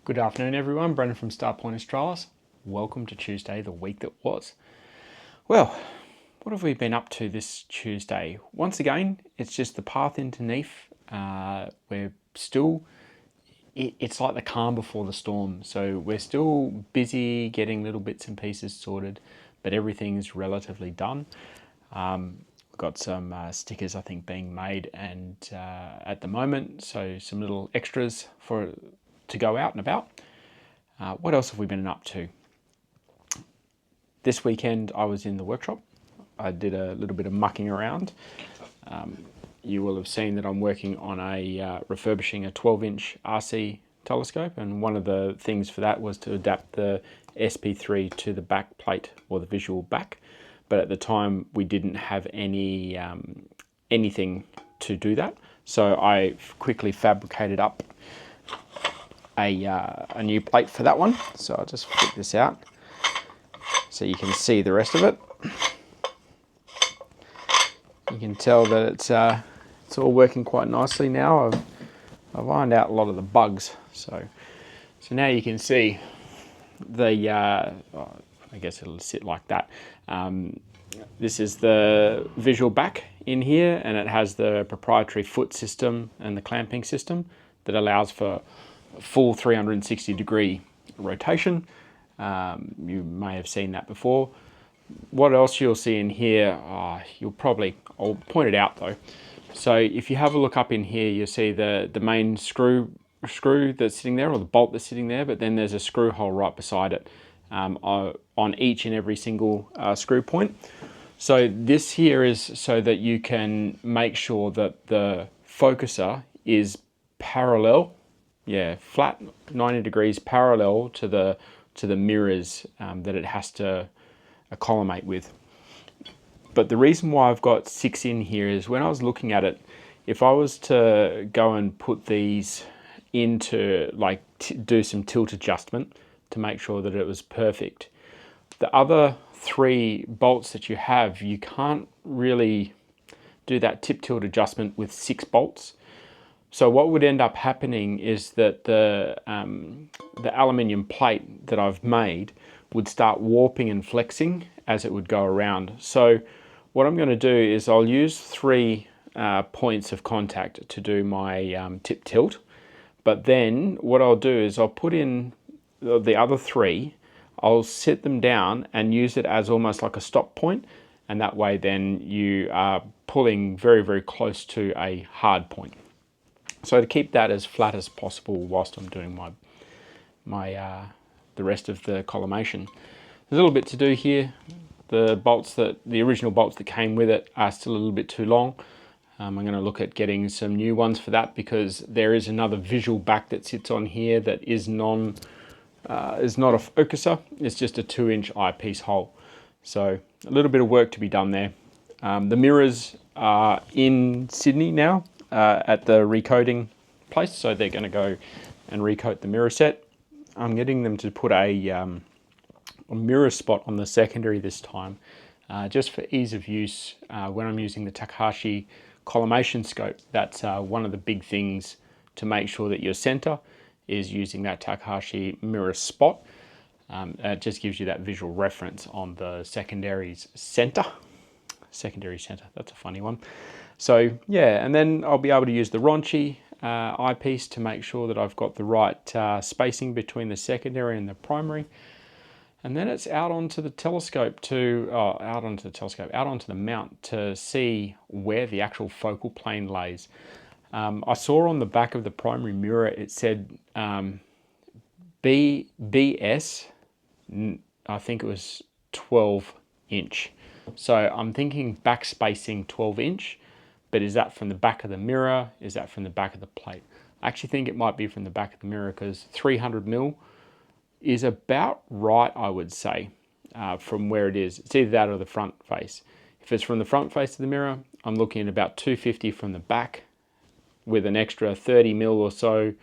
Good afternoon everyone, Brendan from Starpoint Australis. Welcome to Tuesday, the week that was. Well, what have we been up to this Tuesday? Once again, it's just the path into Neath. We're still, it's like the calm before the storm. So we're still busy getting little bits and pieces sorted, but everything's relatively done. We've got some stickers I think being made and at the moment, so some little extras to go out and about. What else have we been up to? This weekend I was in the workshop. I did a little bit of mucking around. You will have seen that I'm working on refurbishing a 12-inch RC telescope, and one of the things for that was to adapt the SP3 to the back plate, or the visual back. But at the time we didn't have anything to do that, so I quickly fabricated up a new plate for that one. So I'll just flip this out so you can see the rest of it. You can tell that it's all working quite nicely now. I've ironed out a lot of the bugs, so now you can see the I guess it'll sit like that. This is the visual back in here, and it has the proprietary foot system and the clamping system that allows for full 360-degree rotation. You may have seen that before. What else you'll see in here, I'll point it out though. So if you have a look up in here, you'll see the main screw that's sitting there, or the bolt that's sitting there, but then there's a screw hole right beside it on each and every single screw point. So this here is so that you can make sure that the focuser is parallel, flat 90 degrees parallel to the mirrors that it has to collimate with. But the reason why I've got 6 in here is when I was looking at it, if I was to go and put these into do some tilt adjustment to make sure that it was perfect, the other 3 bolts that you have, you can't really do that tip tilt adjustment with 6 bolts. So what would end up happening is that the aluminium plate that I've made would start warping and flexing as it would go around. So what I'm going to do is I'll use 3 points of contact to do my tip tilt, but then what I'll do is I'll put in the other 3, I'll set them down and use it as almost like a stop point, and that way then you are pulling very, very close to a hard point. So to keep that as flat as possible whilst I'm doing the rest of the collimation. There's a little bit to do here. The original bolts that came with it are still a little bit too long. I'm going to look at getting some new ones for that, because there is another visual back that sits on here that is not a focuser. It's just a 2-inch eyepiece hole. So a little bit of work to be done there. The mirrors are in Sydney now at the recoating place, so they're going to go and recoat the mirror set. I'm getting them to put a mirror spot on the secondary this time, just for ease of use when I'm using the Takahashi collimation scope. That's one of the big things to make sure that your center is using that Takahashi mirror spot. It just gives you that visual reference on the secondary's center. Secondary center, that's a funny one. So yeah, and then I'll be able to use the Ronchi eyepiece to make sure that I've got the right spacing between the secondary and the primary. And then it's out onto the telescope out onto the mount to see where the actual focal plane lays. I saw on the back of the primary mirror it said BS, I think it was 12-inch. So I'm thinking back spacing 12-inch, but is that from the back of the mirror? Is that from the back of the plate? I actually think it might be from the back of the mirror, because 300mm is about right, I would say, from where it is. It's either that or the front face. If it's from the front face of the mirror, I'm looking at about 250 from the back, with an extra 30mm or so,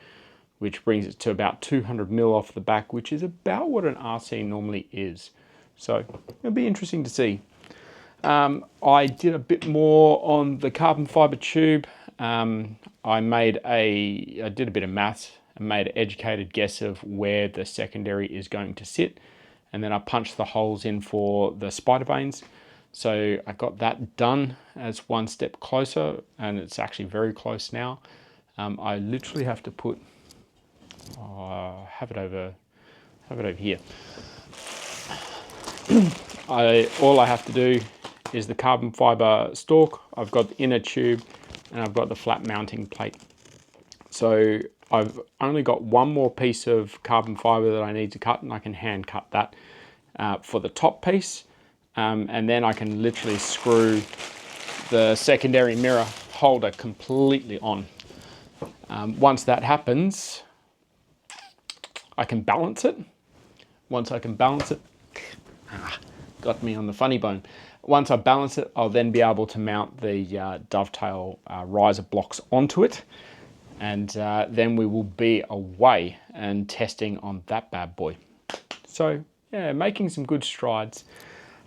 which brings it to about 200mm off the back, which is about what an RC normally is. So it'll be interesting to see. I did a bit more on the carbon fiber tube. I did a bit of maths and made an educated guess of where the secondary is going to sit. And then I punched the holes in for the spider vanes. So I got that done as one step closer, and it's actually very close now. I literally have to put, have it over here. All I have to do is the carbon fiber stalk. I've got the inner tube and I've got the flat mounting plate. So I've only got one more piece of carbon fiber that I need to cut, and I can hand cut that for the top piece. And then I can literally screw the secondary mirror holder completely on. Once that happens, I can balance it. Once I can balance it, got me on the funny bone. Once I balance it, I'll then be able to mount the dovetail riser blocks onto it. And then we will be away and testing on that bad boy. So yeah, making some good strides.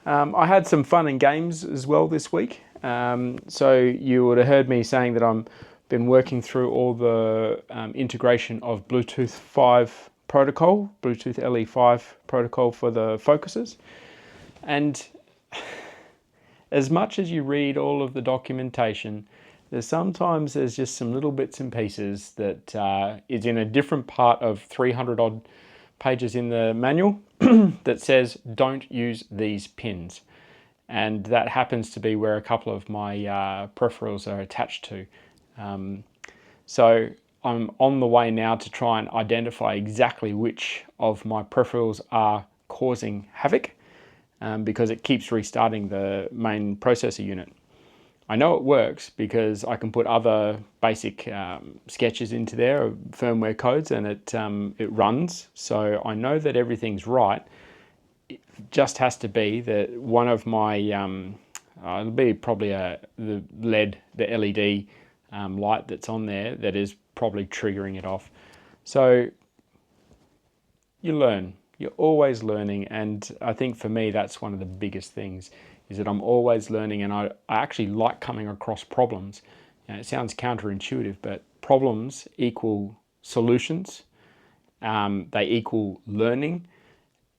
I had some fun and games as well this week. So you would have heard me saying that I've been working through all the integration of Bluetooth 5 protocol, Bluetooth LE5 protocol for the focuses. And as much as you read all of the documentation, sometimes there's just some little bits and pieces that is in a different part of 300 odd pages in the manual that says don't use these pins. And that happens to be where a couple of my peripherals are attached to. So I'm on the way now to try and identify exactly which of my peripherals are causing havoc, because it keeps restarting the main processor unit. I know it works because I can put other basic sketches into there, firmware codes, and it runs. So I know that everything's right. It just has to be that one of my, it'll be probably the LED light that's on there that is probably triggering it off. So you learn. You're always learning, and I think for me that's one of the biggest things, is that I'm always learning, and I actually like coming across problems. You know, it sounds counterintuitive, but problems equal solutions, they equal learning,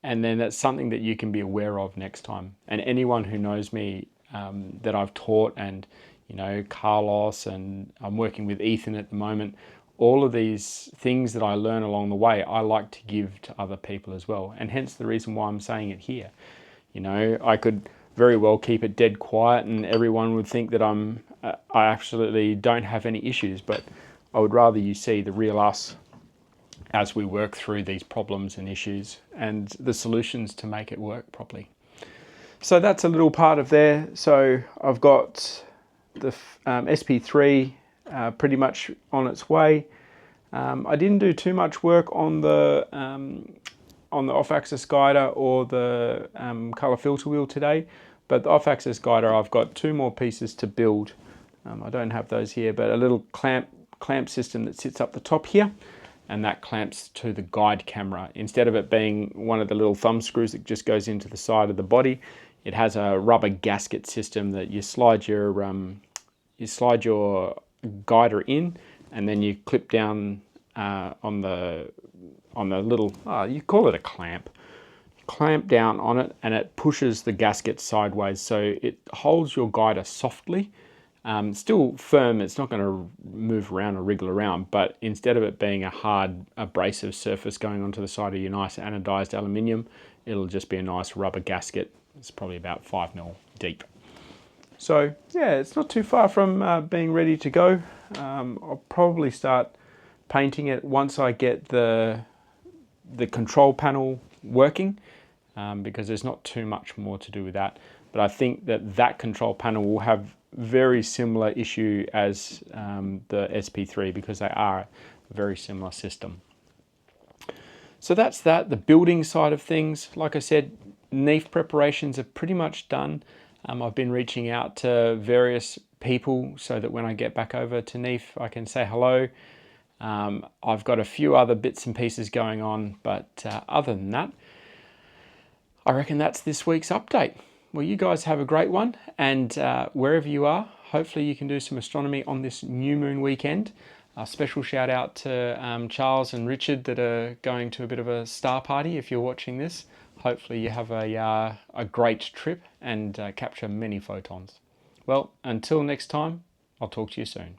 and then that's something that you can be aware of next time. And anyone who knows me, that I've taught, and you know, Carlos, and I'm working with Ethan at the moment, all of these things that I learn along the way, I like to give to other people as well. And hence the reason why I'm saying it here. You know, I could very well keep it dead quiet and everyone would think that I absolutely don't have any issues, but I would rather you see the real us as we work through these problems and issues and the solutions to make it work properly. So that's a little part of there. So I've got the SP3 pretty much on its way. I didn't do too much work on the off-axis guider or the color filter wheel today, but the off-axis guider, I've got two more pieces to build. I don't have those here, but a little clamp system that sits up the top here, and that clamps to the guide camera. Instead of it being one of the little thumb screws that just goes into the side of the body, it has a rubber gasket system that you slide your guider in, and then you clip down on the little, you call it a clamp down on it, and it pushes the gasket sideways, so it holds your guider softly, still firm. It's not going to move around or wriggle around, but instead of it being a hard abrasive surface going onto the side of your nice anodized aluminium, it'll just be a nice rubber gasket. It's probably about 5 mil deep. So yeah, it's not too far from being ready to go. I'll probably start painting it once I get the control panel working, because there's not too much more to do with that. But I think that control panel will have very similar issue as the SP3, because they are a very similar system. So that's that. The building side of things, like I said, NEAF preparations are pretty much done. I've been reaching out to various people so that when I get back over to NEAF, I can say hello. I've got a few other bits and pieces going on, but other than that, I reckon that's this week's update. Well, you guys have a great one, and wherever you are, hopefully you can do some astronomy on this new moon weekend. A special shout out to Charles and Richard that are going to a bit of a star party. If you're watching this, hopefully you have a great trip and capture many photons. Well, until next time, I'll talk to you soon.